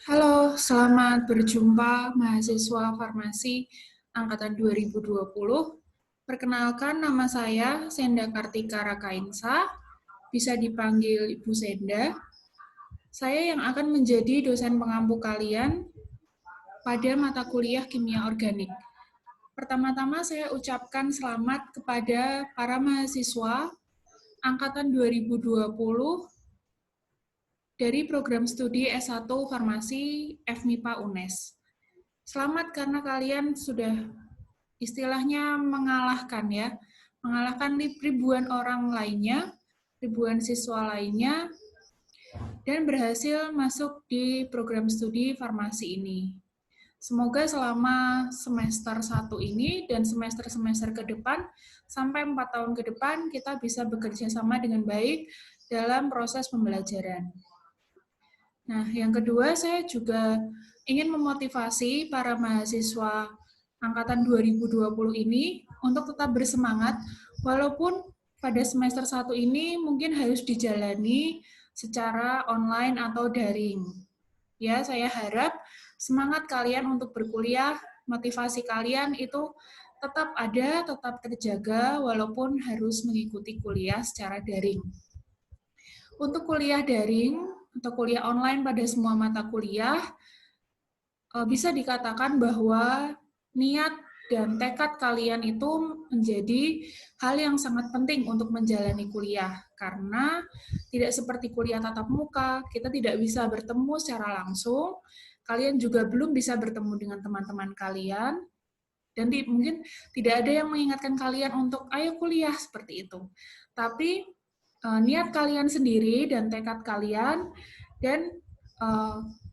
Halo, selamat berjumpa mahasiswa farmasi angkatan 2020. Perkenalkan, nama saya Senda Kartika Rakainsa, bisa dipanggil Ibu Senda. Saya yang akan menjadi dosen pengampu kalian pada mata kuliah kimia organik. Pertama-tama saya ucapkan selamat kepada para mahasiswa angkatan 2020 dari program studi S1 Farmasi FMIPA UNES. Selamat karena kalian sudah istilahnya mengalahkan ribuan orang lainnya, ribuan siswa lainnya, dan berhasil masuk di program studi farmasi ini. Semoga selama semester 1 ini dan semester-semester ke depan, sampai 4 tahun ke depan, kita bisa bekerja sama dengan baik dalam proses pembelajaran. Nah, yang kedua, saya juga ingin memotivasi para mahasiswa angkatan 2020 ini untuk tetap bersemangat, walaupun pada semester 1 ini mungkin harus dijalani secara online atau daring. Ya, saya harap semangat kalian untuk berkuliah, motivasi kalian itu tetap ada, tetap terjaga, walaupun harus mengikuti kuliah secara daring. Untuk kuliah daring atau kuliah online pada semua mata kuliah, bisa dikatakan bahwa niat dan tekad kalian itu menjadi hal yang sangat penting untuk menjalani kuliah. Karena tidak seperti kuliah tatap muka, kita tidak bisa bertemu secara langsung, kalian juga belum bisa bertemu dengan teman-teman kalian, dan mungkin tidak ada yang mengingatkan kalian untuk ayo kuliah seperti itu. Tapi niat kalian sendiri dan tekad kalian, dan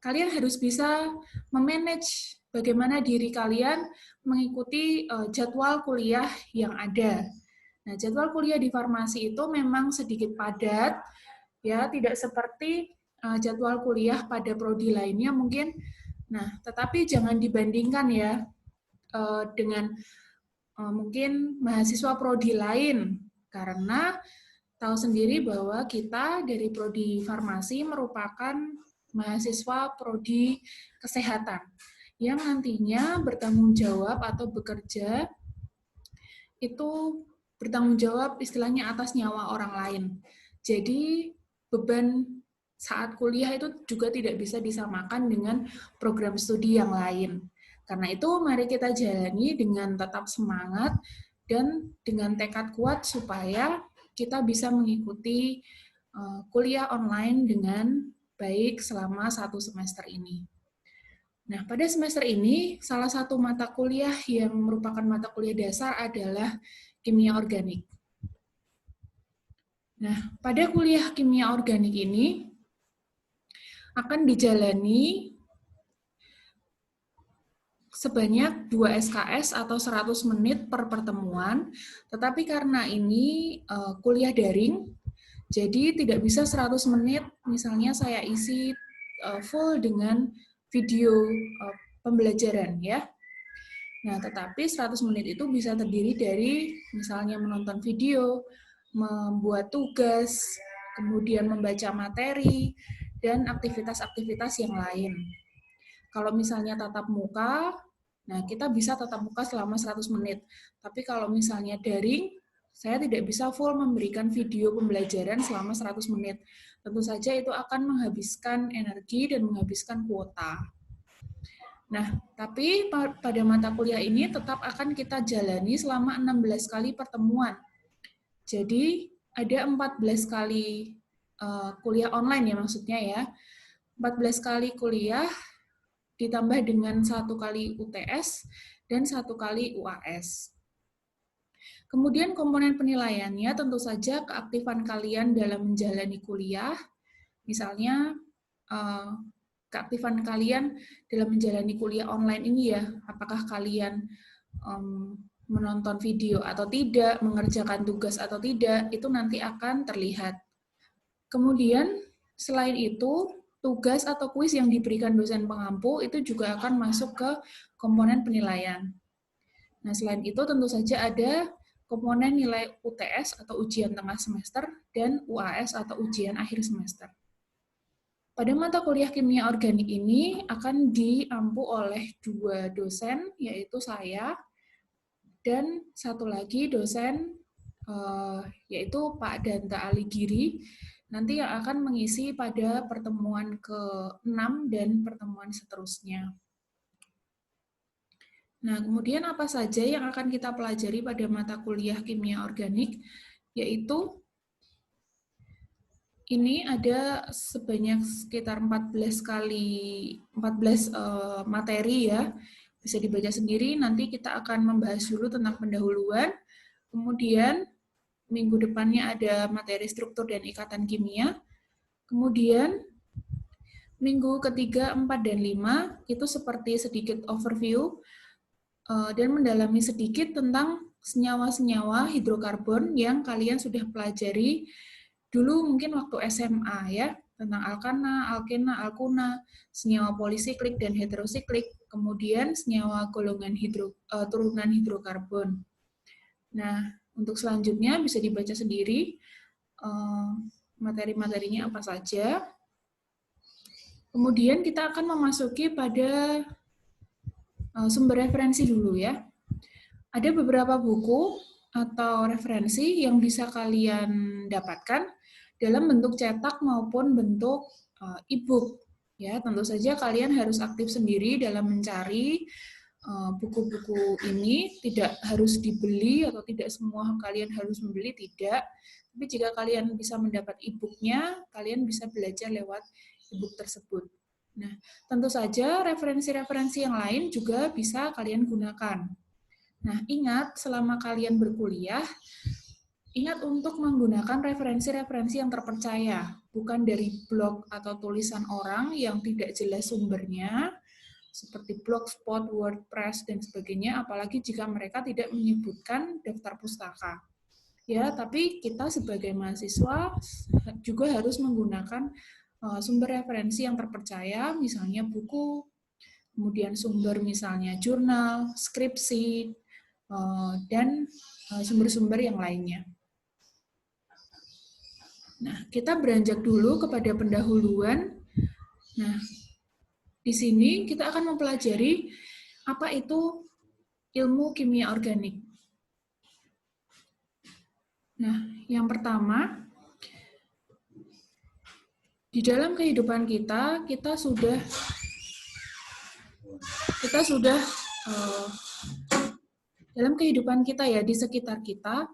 kalian harus bisa memanage bagaimana diri kalian mengikuti jadwal kuliah yang ada. Nah, jadwal kuliah di farmasi itu memang sedikit padat, ya, tidak seperti jadwal kuliah pada prodi lainnya mungkin. Nah, tetapi jangan dibandingkan ya dengan mungkin mahasiswa prodi lain, karena tahu sendiri bahwa kita dari prodi farmasi merupakan mahasiswa prodi kesehatan yang nantinya bertanggung jawab atau bekerja itu bertanggung jawab istilahnya atas nyawa orang lain. Jadi beban saat kuliah itu juga tidak bisa disamakan dengan program studi yang lain. Karena itu mari kita jalani dengan tetap semangat dan dengan tekad kuat supaya kita bisa mengikuti kuliah online dengan baik selama 1 semester ini. Nah, pada semester ini, salah satu mata kuliah yang merupakan mata kuliah dasar adalah kimia organik. Nah, pada kuliah kimia organik ini akan dijalani sebanyak 2 SKS atau 100 menit per pertemuan, tetapi karena ini kuliah daring, jadi tidak bisa 100 menit, misalnya saya isi full dengan video pembelajaran ya. Nah, tetapi 100 menit itu bisa terdiri dari misalnya menonton video, membuat tugas, kemudian membaca materi, dan aktivitas-aktivitas yang lain. Kalau misalnya tatap muka, nah kita bisa tatap muka selama 100 menit. Tapi kalau misalnya daring, saya tidak bisa full memberikan video pembelajaran selama 100 menit. Tentu saja itu akan menghabiskan energi dan menghabiskan kuota. Nah, tapi pada mata kuliah ini tetap akan kita jalani selama 16 kali pertemuan. Jadi, ada 14 kali kuliah online ya maksudnya ya. 14 kali kuliah ditambah dengan 1 kali UTS dan 1 kali UAS. Kemudian komponen penilaiannya tentu saja keaktifan kalian dalam menjalani kuliah, misalnya keaktifan kalian dalam menjalani kuliah online ini ya, apakah kalian menonton video atau tidak, mengerjakan tugas atau tidak, itu nanti akan terlihat. Kemudian, selain itu, tugas atau kuis yang diberikan dosen pengampu itu juga akan masuk ke komponen penilaian. Nah, selain itu tentu saja ada komponen nilai UTS atau ujian tengah semester dan UAS atau ujian akhir semester. Pada mata kuliah kimia organik ini akan diampu oleh 2 dosen, yaitu saya dan satu lagi dosen yaitu Pak Danta Aligiri, nanti yang akan mengisi pada pertemuan ke-6 dan pertemuan seterusnya. Nah, kemudian apa saja yang akan kita pelajari pada mata kuliah kimia organik, yaitu ini ada sebanyak sekitar 14 materi ya. Bisa dibaca sendiri, nanti kita akan membahas dulu tentang pendahuluan, kemudian minggu depannya ada materi struktur dan ikatan kimia, kemudian minggu ketiga, 4, dan 5 itu seperti sedikit overview dan mendalami sedikit tentang senyawa-senyawa hidrokarbon yang kalian sudah pelajari dulu mungkin waktu SMA ya, tentang alkana, alkena, alkuna, senyawa polisiklik dan heterosiklik, kemudian senyawa golongan turunan hidrokarbon. Nah, untuk selanjutnya bisa dibaca sendiri materi-materinya apa saja. Kemudian kita akan memasuki pada sumber referensi dulu ya. Ada beberapa buku atau referensi yang bisa kalian dapatkan dalam bentuk cetak maupun bentuk e-book. Ya, tentu saja kalian harus aktif sendiri dalam mencari buku-buku ini, tidak harus dibeli atau tidak semua kalian harus membeli, tidak. Tapi jika kalian bisa mendapat e-booknya, kalian bisa belajar lewat e-book tersebut. Nah, tentu saja referensi-referensi yang lain juga bisa kalian gunakan. Nah, ingat selama kalian berkuliah, ingat untuk menggunakan referensi-referensi yang terpercaya, bukan dari blog atau tulisan orang yang tidak jelas sumbernya, seperti Blogspot, WordPress, dan sebagainya, apalagi jika mereka tidak menyebutkan daftar pustaka. Ya, tapi kita sebagai mahasiswa juga harus menggunakan sumber referensi yang terpercaya, misalnya buku, kemudian sumber misalnya jurnal, skripsi, dan sumber-sumber yang lainnya. Nah, kita beranjak dulu kepada pendahuluan. Nah, di sini kita akan mempelajari apa itu ilmu kimia organik. Nah, yang pertama, di dalam kehidupan kita sudah dalam kehidupan kita ya, di sekitar kita,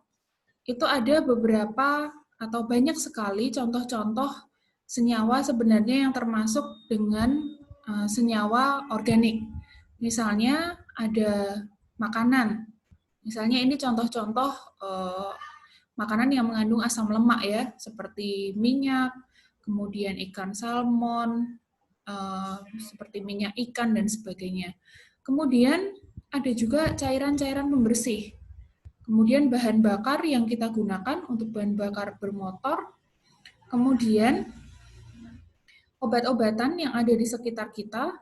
itu ada beberapa atau banyak sekali contoh-contoh senyawa sebenarnya yang termasuk dengan senyawa organik. Misalnya ada makanan. Misalnya ini contoh-contoh makanan yang mengandung asam lemak ya, seperti minyak, kemudian ikan salmon, seperti minyak ikan dan sebagainya. Kemudian ada juga cairan-cairan pembersih. Kemudian bahan bakar yang kita gunakan untuk bahan bakar bermotor, kemudian obat-obatan yang ada di sekitar kita,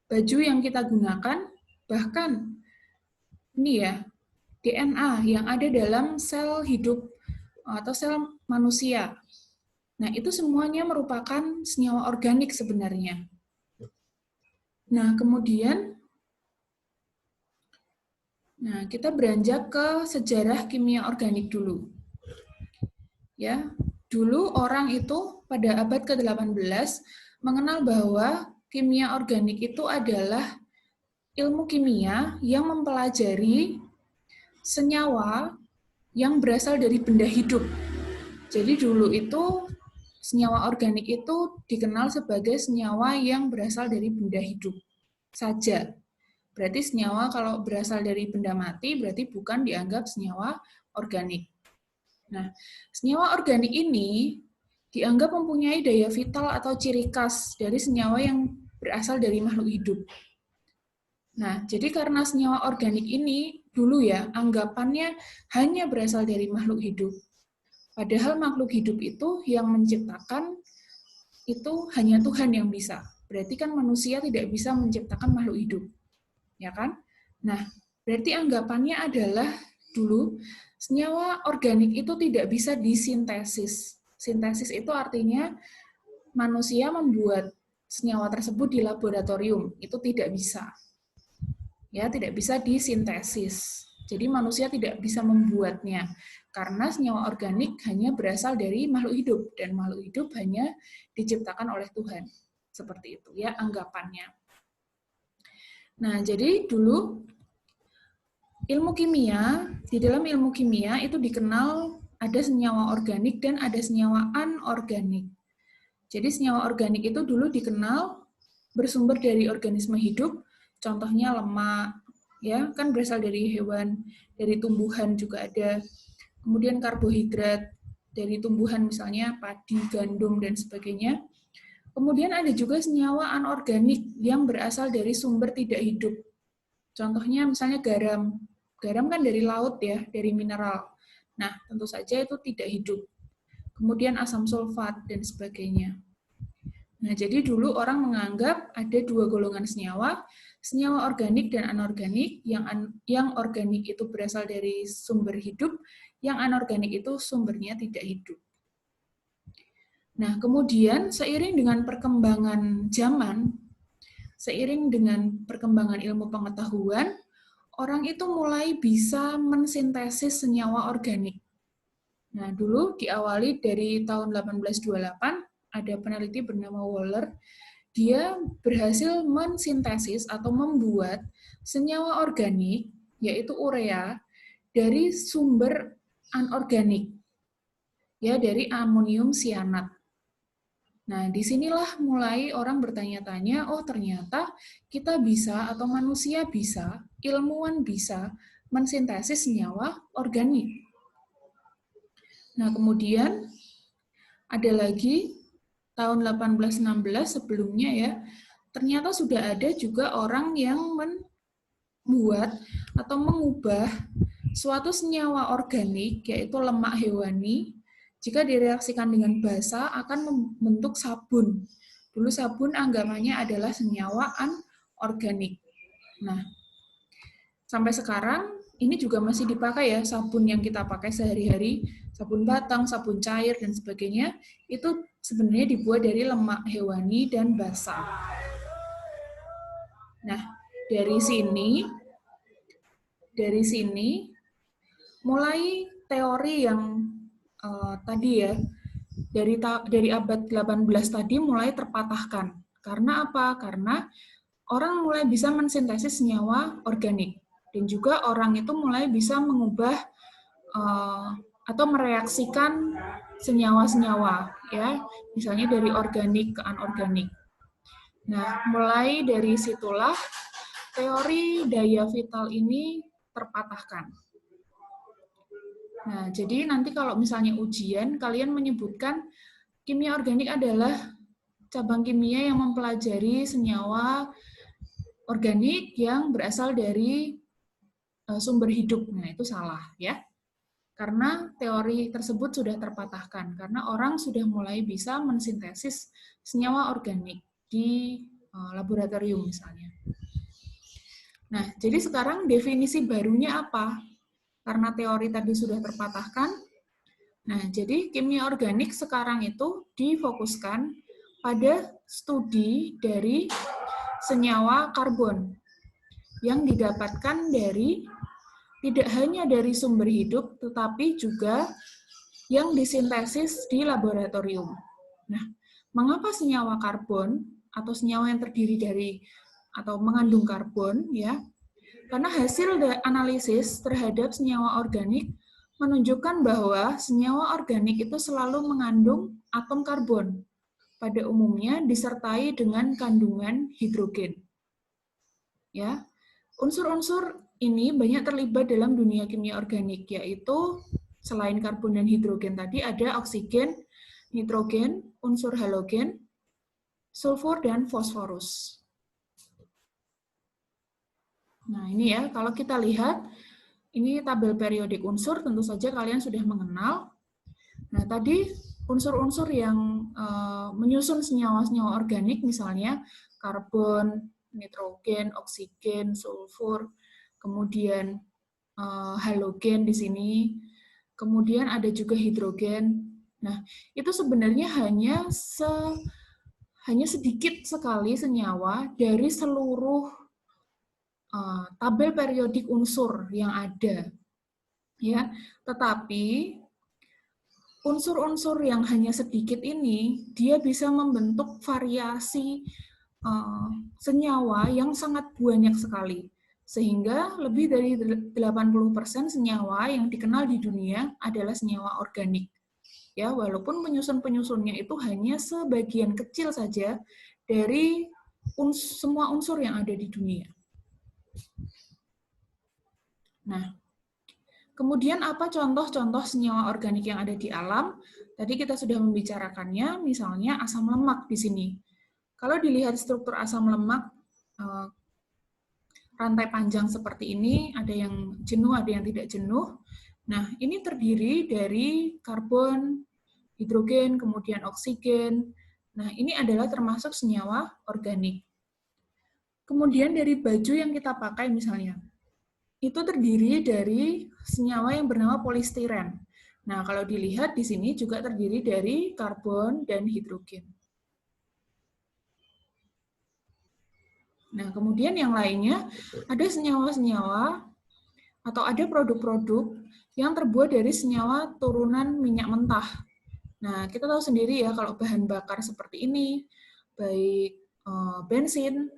baju yang kita gunakan, bahkan ini ya, DNA yang ada dalam sel hidup atau sel manusia. Nah, itu semuanya merupakan senyawa organik sebenarnya. Nah, kemudian kita beranjak ke sejarah kimia organik dulu. Ya, dulu orang itu pada abad ke-18 mengenal bahwa kimia organik itu adalah ilmu kimia yang mempelajari senyawa yang berasal dari benda hidup. Jadi dulu itu senyawa organik itu dikenal sebagai senyawa yang berasal dari benda hidup saja. Berarti senyawa kalau berasal dari benda mati berarti bukan dianggap senyawa organik. Nah, senyawa organik ini dianggap mempunyai daya vital atau ciri khas dari senyawa yang berasal dari makhluk hidup. Nah, jadi karena senyawa organik ini dulu ya, anggapannya hanya berasal dari makhluk hidup. Padahal makhluk hidup itu yang menciptakan itu hanya Tuhan yang bisa. Berarti kan manusia tidak bisa menciptakan makhluk hidup. Ya kan? Nah, berarti anggapannya adalah dulu senyawa organik itu tidak bisa disintesis. Sintesis itu artinya manusia membuat senyawa tersebut di laboratorium, itu tidak bisa. Ya, tidak bisa disintesis. Jadi manusia tidak bisa membuatnya karena senyawa organik hanya berasal dari makhluk hidup dan makhluk hidup hanya diciptakan oleh Tuhan. Seperti itu ya anggapannya. Nah, jadi dulu ilmu kimia, di dalam ilmu kimia itu dikenal ada senyawa organik dan ada senyawa anorganik. Jadi senyawa organik itu dulu dikenal bersumber dari organisme hidup, contohnya lemak, ya kan berasal dari hewan, dari tumbuhan juga ada. Kemudian karbohidrat dari tumbuhan misalnya padi, gandum dan sebagainya. Kemudian ada juga senyawa anorganik yang berasal dari sumber tidak hidup. Contohnya misalnya garam. Garam kan dari laut ya, dari mineral. Nah, tentu saja itu tidak hidup. Kemudian asam sulfat dan sebagainya. Nah, jadi dulu orang menganggap ada dua golongan senyawa organik dan anorganik. Yang organik itu berasal dari sumber hidup, yang anorganik itu sumbernya tidak hidup. Nah, kemudian seiring dengan perkembangan zaman, seiring dengan perkembangan ilmu pengetahuan, orang itu mulai bisa mensintesis senyawa organik. Nah, dulu diawali dari tahun 1828, ada peneliti bernama Waller, dia berhasil mensintesis atau membuat senyawa organik, yaitu urea, dari sumber anorganik, ya dari amonium sianat. Nah, disinilah mulai orang bertanya-tanya, oh ternyata kita bisa atau manusia bisa, ilmuwan bisa mensintesis senyawa organik. Nah, kemudian ada lagi tahun 1816 sebelumnya ya, ternyata sudah ada juga orang yang membuat atau mengubah suatu senyawa organik, yaitu lemak hewani, jika direaksikan dengan basa akan membentuk sabun. Dulu sabun anggapannya adalah senyawa anorganik. Nah, sampai sekarang ini juga masih dipakai ya, sabun yang kita pakai sehari-hari, sabun batang, sabun cair, dan sebagainya, itu sebenarnya dibuat dari lemak hewani dan basa. Nah, dari sini mulai teori yang tadi ya, dari abad 18 tadi mulai terpatahkan. Karena apa? Karena orang mulai bisa mensintesis senyawa organik. Dan juga orang itu mulai bisa mengubah atau mereaksikan senyawa-senyawa, ya, misalnya dari organik ke anorganik. Nah, mulai dari situlah teori daya vital ini terpatahkan. Nah, jadi nanti kalau misalnya ujian, kalian menyebutkan kimia organik adalah cabang kimia yang mempelajari senyawa organik yang berasal dari sumber hidup. Nah, itu salah ya. Karena teori tersebut sudah terpatahkan, karena orang sudah mulai bisa mensintesis senyawa organik di laboratorium misalnya. Nah, jadi sekarang definisi barunya apa? Karena teori tadi sudah terpatahkan, nah, jadi kimia organik sekarang itu difokuskan pada studi dari senyawa karbon yang didapatkan dari tidak hanya dari sumber hidup, tetapi juga yang disintesis di laboratorium. Nah, mengapa senyawa karbon atau senyawa yang terdiri dari atau mengandung karbon ya? Karena hasil analisis terhadap senyawa organik menunjukkan bahwa senyawa organik itu selalu mengandung atom karbon, pada umumnya disertai dengan kandungan hidrogen. Ya, unsur-unsur ini banyak terlibat dalam dunia kimia organik, yaitu selain karbon dan hidrogen tadi ada oksigen, nitrogen, unsur halogen, sulfur, dan fosforus. Nah, ini ya, kalau kita lihat, ini tabel periodik unsur, tentu saja kalian sudah mengenal. Nah, tadi unsur-unsur yang menyusun senyawa-senyawa organik, misalnya karbon, nitrogen, oksigen, sulfur, kemudian halogen di sini, kemudian ada juga hidrogen. Nah, itu sebenarnya hanya hanya sedikit sekali senyawa dari seluruh tabel periodik unsur yang ada. Ya, tetapi unsur-unsur yang hanya sedikit ini, dia bisa membentuk variasi senyawa yang sangat banyak sekali. Sehingga lebih dari 80% senyawa yang dikenal di dunia adalah senyawa organik. Ya, walaupun penyusun-penyusunnya itu hanya sebagian kecil saja dari semua unsur yang ada di dunia. Nah, kemudian apa contoh-contoh senyawa organik yang ada di alam? Tadi kita sudah membicarakannya, misalnya asam lemak di sini. Kalau dilihat struktur asam lemak, rantai panjang seperti ini, ada yang jenuh, ada yang tidak jenuh. Nah, ini terdiri dari karbon, hidrogen, kemudian oksigen. Nah, ini adalah termasuk senyawa organik. Kemudian dari baju yang kita pakai misalnya, itu terdiri dari senyawa yang bernama polistiren. Nah, kalau dilihat di sini juga terdiri dari karbon dan hidrogen. Nah, kemudian yang lainnya, ada senyawa-senyawa atau ada produk-produk yang terbuat dari senyawa turunan minyak mentah. Nah, kita tahu sendiri ya kalau bahan bakar seperti ini, baik bensin,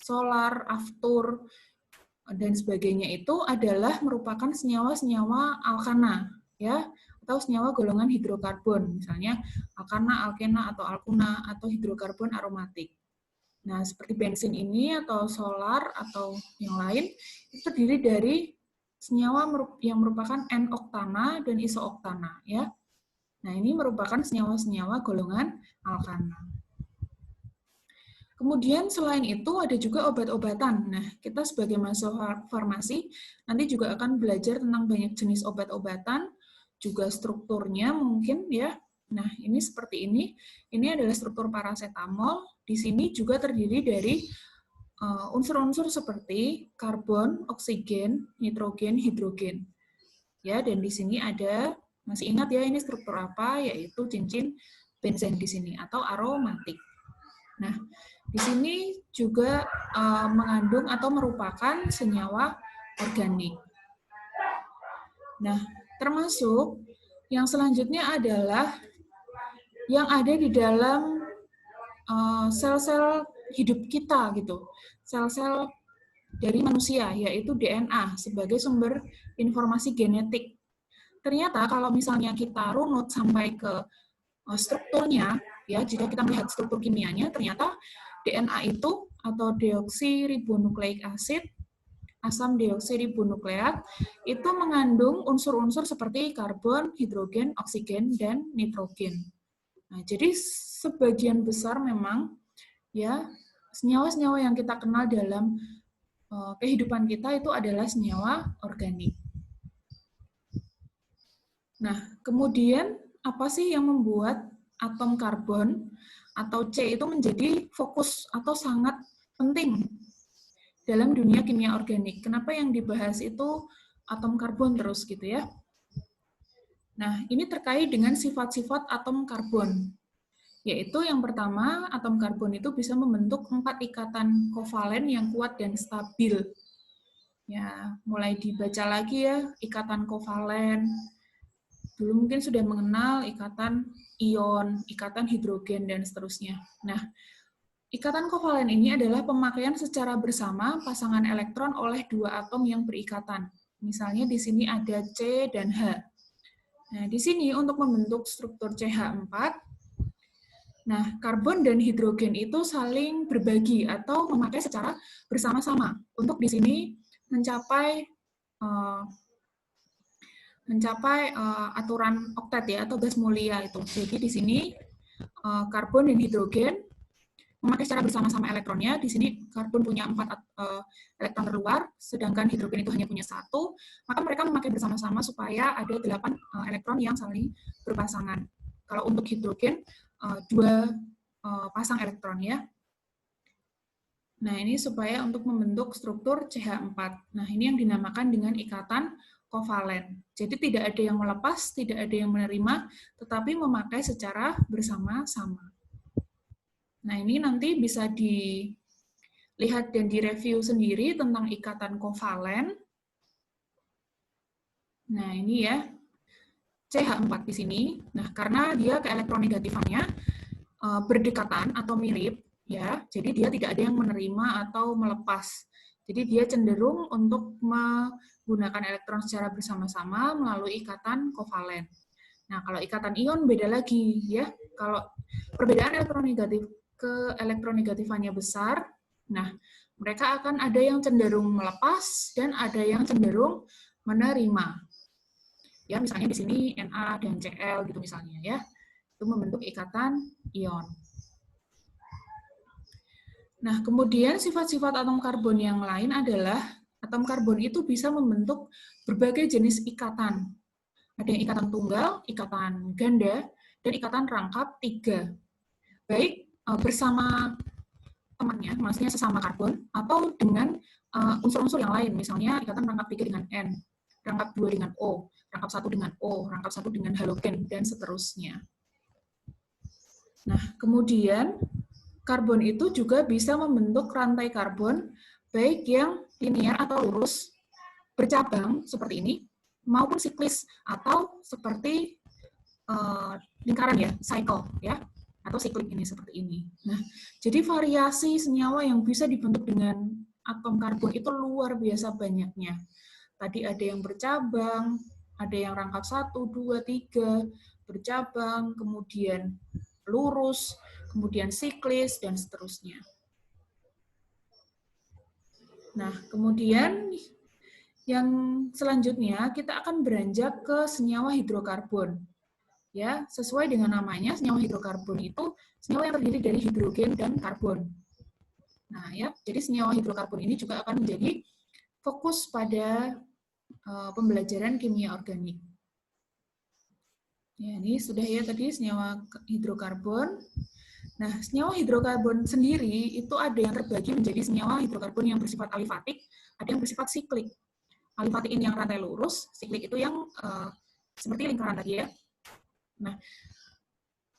solar, aftur, dan sebagainya itu adalah merupakan senyawa-senyawa alkana, ya, atau senyawa golongan hidrokarbon, misalnya alkana, alkena, atau alkuna, atau hidrokarbon aromatik. Nah, seperti bensin ini atau solar atau yang lain, itu terdiri dari senyawa yang merupakan N-oktana dan iso-oktana, ya. Nah, ini merupakan senyawa-senyawa golongan alkana. Kemudian selain itu ada juga obat-obatan. Nah, kita sebagai mahasiswa farmasi nanti juga akan belajar tentang banyak jenis obat-obatan, juga strukturnya mungkin ya. Nah, ini seperti ini. Ini adalah struktur paracetamol. Di sini juga terdiri dari unsur-unsur seperti karbon, oksigen, nitrogen, hidrogen. Ya, dan di sini ada, masih ingat ya ini struktur apa? Yaitu cincin benzen di sini atau aromatik. Nah, di sini juga mengandung atau merupakan senyawa organik. Nah, termasuk yang selanjutnya adalah yang ada di dalam sel-sel hidup kita gitu, sel-sel dari manusia, yaitu DNA sebagai sumber informasi genetik. Ternyata kalau misalnya kita runut sampai ke strukturnya, ya jika kita melihat struktur kimianya, ternyata DNA itu atau deoksiribonukleik asid, asam deoksiribonukleat, itu mengandung unsur-unsur seperti karbon, hidrogen, oksigen, dan nitrogen. Nah, jadi sebagian besar memang ya senyawa-senyawa yang kita kenal dalam kehidupan kita itu adalah senyawa organik. Nah, kemudian apa sih yang membuat atom karbon atau C itu menjadi fokus atau sangat penting dalam dunia kimia organik? Kenapa yang dibahas itu atom karbon terus gitu ya? Nah, ini terkait dengan sifat-sifat atom karbon. Yaitu yang pertama, atom karbon itu bisa membentuk 4 ikatan kovalen yang kuat dan stabil. Ya, mulai dibaca lagi ya, ikatan kovalen. Dulu mungkin sudah mengenal ikatan ion, ikatan hidrogen, dan seterusnya. Nah, ikatan kovalen ini adalah pemakaian secara bersama pasangan elektron oleh dua atom yang berikatan. Misalnya di sini ada C dan H. Nah, di sini untuk membentuk struktur CH4, nah, karbon dan hidrogen itu saling berbagi atau memakai secara bersama-sama untuk di sini mencapai aturan oktet ya atau gas mulia itu. Jadi di sini karbon dan hidrogen memakai secara bersama-sama elektronnya. Di sini karbon punya 4 elektron terluar, sedangkan hidrogen itu hanya punya 1. Maka mereka memakai bersama-sama supaya ada 8 elektron yang saling berpasangan. Kalau untuk hidrogen 2 pasang elektron ya. Nah, ini supaya untuk membentuk struktur CH4. Nah, ini yang dinamakan dengan ikatan kovalen. Jadi tidak ada yang melepas, tidak ada yang menerima, tetapi memakai secara bersama-sama. Nah, ini nanti bisa dilihat dan direview sendiri tentang ikatan kovalen. Nah, ini ya, CH4 di sini. Nah, karena dia keelektronegatifannya berdekatan atau mirip, ya, jadi dia tidak ada yang menerima atau melepas. Jadi dia cenderung untuk menggunakan elektron secara bersama-sama melalui ikatan kovalen. Nah, kalau ikatan ion beda lagi, ya. Kalau perbedaan elektronegatif ke elektronegatifannya besar, nah, mereka akan ada yang cenderung melepas dan ada yang cenderung menerima. Ya, misalnya di sini Na dan Cl gitu misalnya, ya. Itu membentuk ikatan ion. Nah, kemudian sifat-sifat atom karbon yang lain adalah atom karbon itu bisa membentuk berbagai jenis ikatan. Ada yang ikatan tunggal, ikatan ganda, dan ikatan rangkap 3. Baik bersama temannya, maksudnya sesama karbon, atau dengan unsur-unsur yang lain, misalnya ikatan rangkap 3 dengan N, rangkap 2 dengan O, rangkap 1 dengan O, rangkap 1 dengan halogen, dan seterusnya. Nah, kemudian karbon itu juga bisa membentuk rantai karbon, baik yang linear atau lurus, bercabang seperti ini, maupun siklis atau seperti lingkaran ya, cycle ya, atau siklik ini seperti ini. Nah, jadi variasi senyawa yang bisa dibentuk dengan atom karbon itu luar biasa banyaknya. Tadi ada yang bercabang, ada yang rangkap 1, 2, 3, bercabang, kemudian lurus, kemudian siklis, dan seterusnya. Nah, kemudian yang selanjutnya kita akan beranjak ke senyawa hidrokarbon. Ya, sesuai dengan namanya, senyawa hidrokarbon itu senyawa yang terdiri dari hidrogen dan karbon. Nah, ya, jadi senyawa hidrokarbon ini juga akan menjadi fokus pada pembelajaran kimia organik. Ya, ini sudah ya tadi senyawa hidrokarbon. Nah, senyawa hidrokarbon sendiri itu ada yang terbagi menjadi senyawa hidrokarbon yang bersifat alifatik, ada yang bersifat siklik. Alifatik ini yang rantai lurus, siklik itu yang seperti lingkaran tadi ya. Nah,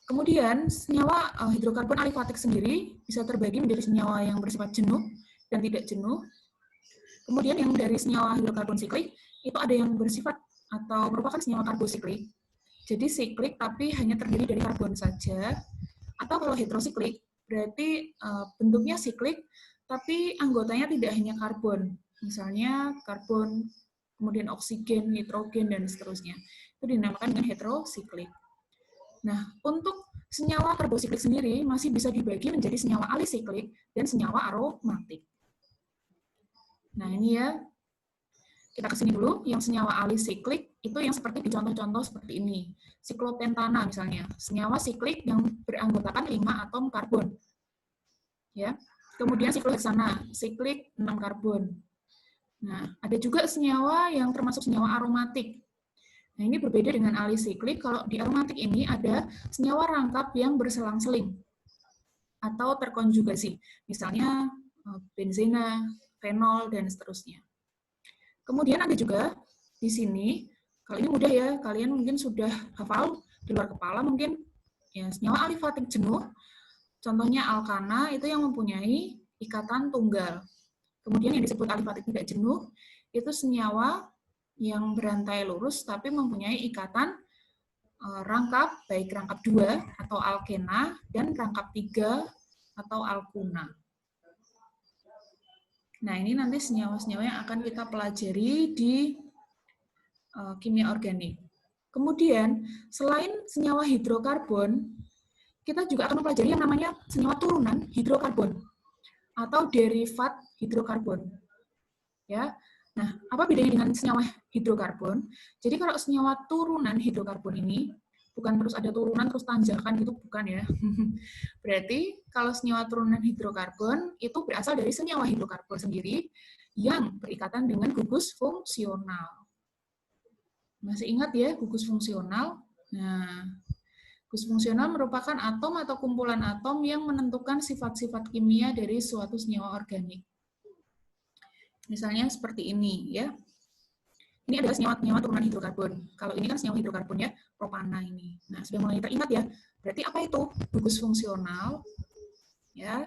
kemudian senyawa hidrokarbon alifatik sendiri bisa terbagi menjadi senyawa yang bersifat jenuh dan tidak jenuh. Kemudian yang dari senyawa hidrokarbon siklik itu ada yang bersifat atau merupakan senyawa karbosiklik. Jadi siklik tapi hanya terdiri dari karbon saja. Atau kalau heterosiklik berarti bentuknya siklik tapi anggotanya tidak hanya karbon. Misalnya karbon, kemudian oksigen, nitrogen, dan seterusnya. Itu dinamakan dengan heterosiklik. Nah, untuk senyawa karbosiklik sendiri masih bisa dibagi menjadi senyawa alisiklik dan senyawa aromatik. Nah, ini ya, kita kesini dulu. Yang senyawa alisiklik itu yang seperti di contoh-contoh seperti ini. Siklopentana misalnya, senyawa siklik yang beranggotakan 5 atom karbon. Ya. Kemudian sikloheksana, siklik 6 karbon. Nah, ada juga senyawa yang termasuk senyawa aromatik. Nah, ini berbeda dengan alisiklik. Kalau di aromatik ini ada senyawa rangkap yang berselang-seling atau terkonjugasi. Misalnya benzena, fenol, dan seterusnya. Kemudian ada juga di sini, kali ini mudah ya, kalian mungkin sudah hafal di luar kepala mungkin, ya, senyawa alifatik jenuh, contohnya alkana itu yang mempunyai ikatan tunggal. Kemudian yang disebut alifatik tidak jenuh, itu senyawa yang berantai lurus tapi mempunyai ikatan rangkap, baik rangkap 2 atau alkena dan rangkap 3 atau alkuna. Nah, ini nanti senyawa-senyawa yang akan kita pelajari di kimia organik. Kemudian, selain senyawa hidrokarbon, kita juga akan mempelajari yang namanya senyawa turunan hidrokarbon atau derivat hidrokarbon. Ya. Nah, apa bedanya dengan senyawa hidrokarbon? Jadi kalau senyawa turunan hidrokarbon ini bukan terus ada turunan terus tanjakan gitu, bukan ya. Berarti kalau senyawa turunan hidrokarbon itu berasal dari senyawa hidrokarbon sendiri yang berikatan dengan gugus fungsional. Masih ingat ya gugus fungsional? Nah, gugus fungsional merupakan atom atau kumpulan atom yang menentukan sifat-sifat kimia dari suatu senyawa organik. Misalnya seperti ini ya. Ini adalah senyawa turunan hidrokarbon. Kalau ini kan senyawa hidrokarbon ya, propana ini. Nah, sudah mulai teringat ya. Berarti apa itu gugus fungsional? ya.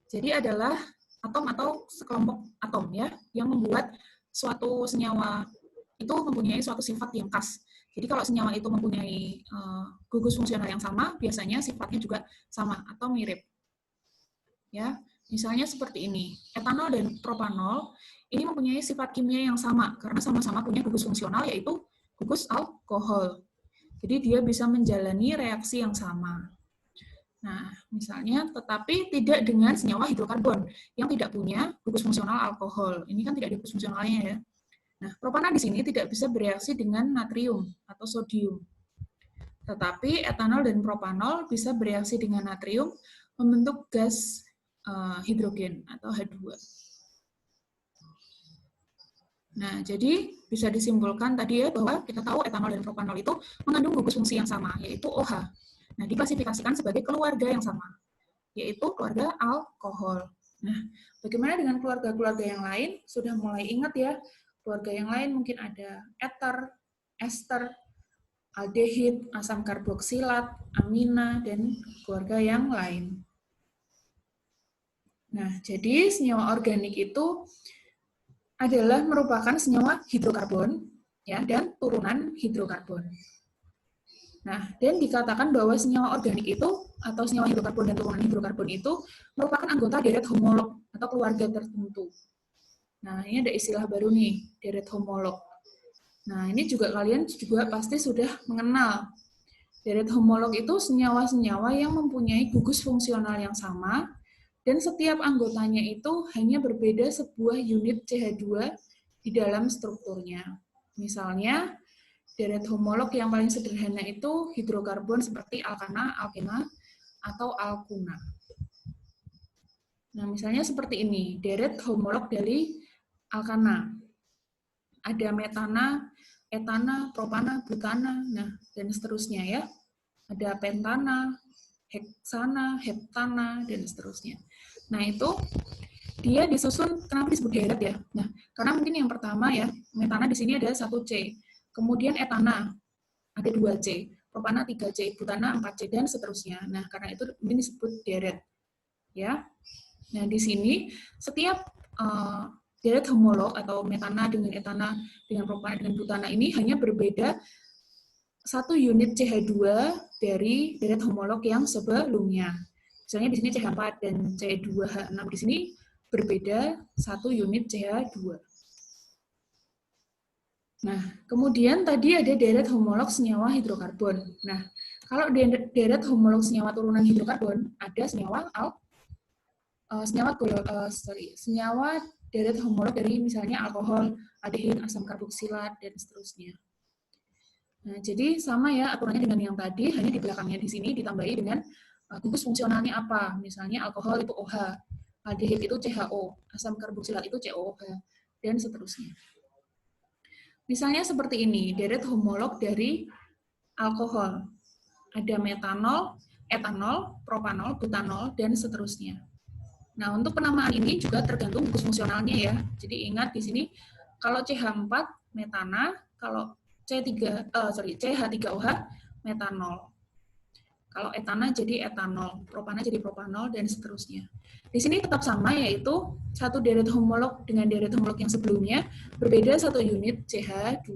Jadi adalah atom atau sekelompok atom ya yang membuat suatu senyawa itu mempunyai suatu sifat yang khas. Jadi kalau senyawa itu mempunyai gugus fungsional yang sama, biasanya sifatnya juga sama atau mirip. Ya, misalnya seperti ini. Etanol dan propanol ini mempunyai sifat kimia yang sama karena sama-sama punya gugus fungsional yaitu gugus alkohol. Jadi dia bisa menjalani reaksi yang sama. Nah, misalnya tetapi tidak dengan senyawa hidrokarbon yang tidak punya gugus fungsional alkohol. Ini kan tidak ada gugus fungsionalnya ya. Nah, propana di sini tidak bisa bereaksi dengan natrium atau sodium. Tetapi etanol dan propanol bisa bereaksi dengan natrium membentuk gas hidrogen atau H2. Nah, jadi bisa disimpulkan tadi ya bahwa kita tahu etanol dan propanol itu mengandung gugus fungsi yang sama, yaitu OH. Nah, diklasifikasikan sebagai keluarga yang sama, yaitu keluarga alkohol. Nah, bagaimana dengan keluarga-keluarga yang lain? Sudah mulai ingat ya, keluarga yang lain mungkin ada eter, ester, aldehid, asam karboksilat, amina, dan keluarga yang lain. Nah, jadi senyawa organik itu adalah merupakan senyawa hidrokarbon ya, dan turunan hidrokarbon. Nah, dan dikatakan bahwa senyawa organik itu atau senyawa hidrokarbon dan turunan hidrokarbon itu merupakan anggota deret homolog atau keluarga tertentu. Nah, ini ada istilah baru nih, deret homolog. Nah, ini juga kalian juga pasti sudah mengenal. Deret homolog itu senyawa-senyawa yang mempunyai gugus fungsional yang sama dan setiap anggotanya itu hanya berbeda sebuah unit CH2 di dalam strukturnya. Misalnya, deret homolog yang paling sederhana itu hidrokarbon seperti alkana, alkena, atau alkuna. Nah, misalnya seperti ini, deret homolog dari alkana. Ada metana, etana, propana, butana, nah, dan seterusnya ya. Ada pentana, heksana, heptana, dan seterusnya. Nah, itu dia disusun, kenapa disebut deret ya? Nah, karena mungkin yang pertama ya, metana di sini ada 1C. Kemudian etana, ada 2C, propana 3C, butana 4C, dan seterusnya. Nah, karena itu ini disebut deret. Ya. Nah, di sini setiap deret homolog atau metana dengan etana, dengan propana, dengan butana ini hanya berbeda satu unit CH2 dari deret homolog yang sebelumnya. Misalnya di sini CH4 dan C2H6 di sini berbeda satu unit CH2. Nah, kemudian tadi ada deret homolog senyawa hidrokarbon. Nah, kalau deret homolog senyawa turunan hidrokarbon, ada senyawa senyawa deret homolog dari misalnya alkohol, aldehid, asam karboksilat, dan seterusnya. Nah, jadi sama ya aturannya dengan yang tadi, hanya di belakangnya di sini ditambahi dengan gugus fungsionalnya apa. Misalnya alkohol itu OH, aldehid itu CHO, asam karboksilat itu COOH, dan seterusnya. Misalnya seperti ini, deret homolog dari alkohol. Ada metanol, etanol, propanol, butanol, dan seterusnya. Nah, untuk penamaan ini juga tergantung gugus fungsionalnya ya. Jadi ingat di sini, kalau CH4 metana, kalau CH3OH metanol. Kalau etana jadi etanol, propana jadi propanol, dan seterusnya. Di sini tetap sama, yaitu satu deret homolog dengan deret homolog yang sebelumnya berbeda satu unit CH2.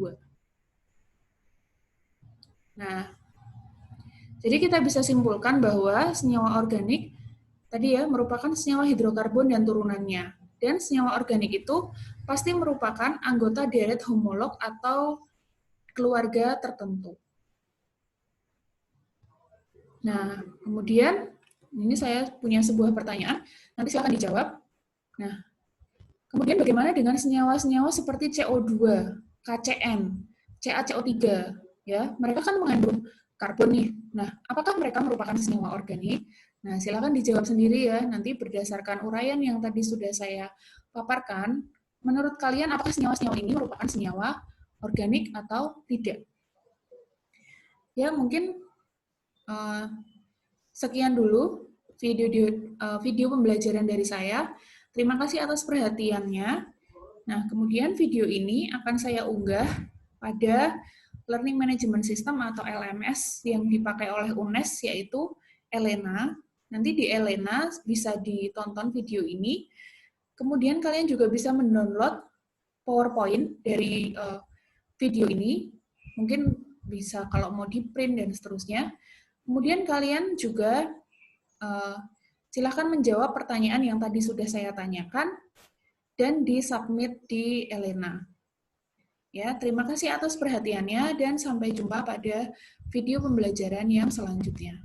Nah, jadi kita bisa simpulkan bahwa senyawa organik tadi ya merupakan senyawa hidrokarbon dan turunannya. Dan senyawa organik itu pasti merupakan anggota deret homolog atau keluarga tertentu. Nah, kemudian ini saya punya sebuah pertanyaan, nanti silakan dijawab. Nah, kemudian bagaimana dengan senyawa-senyawa seperti CO2, KCN, CaCO3, ya? Mereka kan mengandung karbon nih. Nah, apakah mereka merupakan senyawa organik? Nah, silakan dijawab sendiri ya. Nanti berdasarkan uraian yang tadi sudah saya paparkan, menurut kalian apakah senyawa-senyawa ini merupakan senyawa organik atau tidak? Ya, mungkin sekian dulu video pembelajaran dari saya. Terima kasih atas perhatiannya. Nah, kemudian video ini akan saya unggah pada Learning Management System atau LMS yang dipakai oleh UNES, yaitu ELENA. Nanti di Elena bisa ditonton video ini. Kemudian kalian juga bisa mendownload PowerPoint dari video ini. Mungkin bisa kalau mau di print dan seterusnya. Kemudian kalian juga silakan menjawab pertanyaan yang tadi sudah saya tanyakan dan di-submit di Elena. Ya, terima kasih atas perhatiannya dan sampai jumpa pada video pembelajaran yang selanjutnya.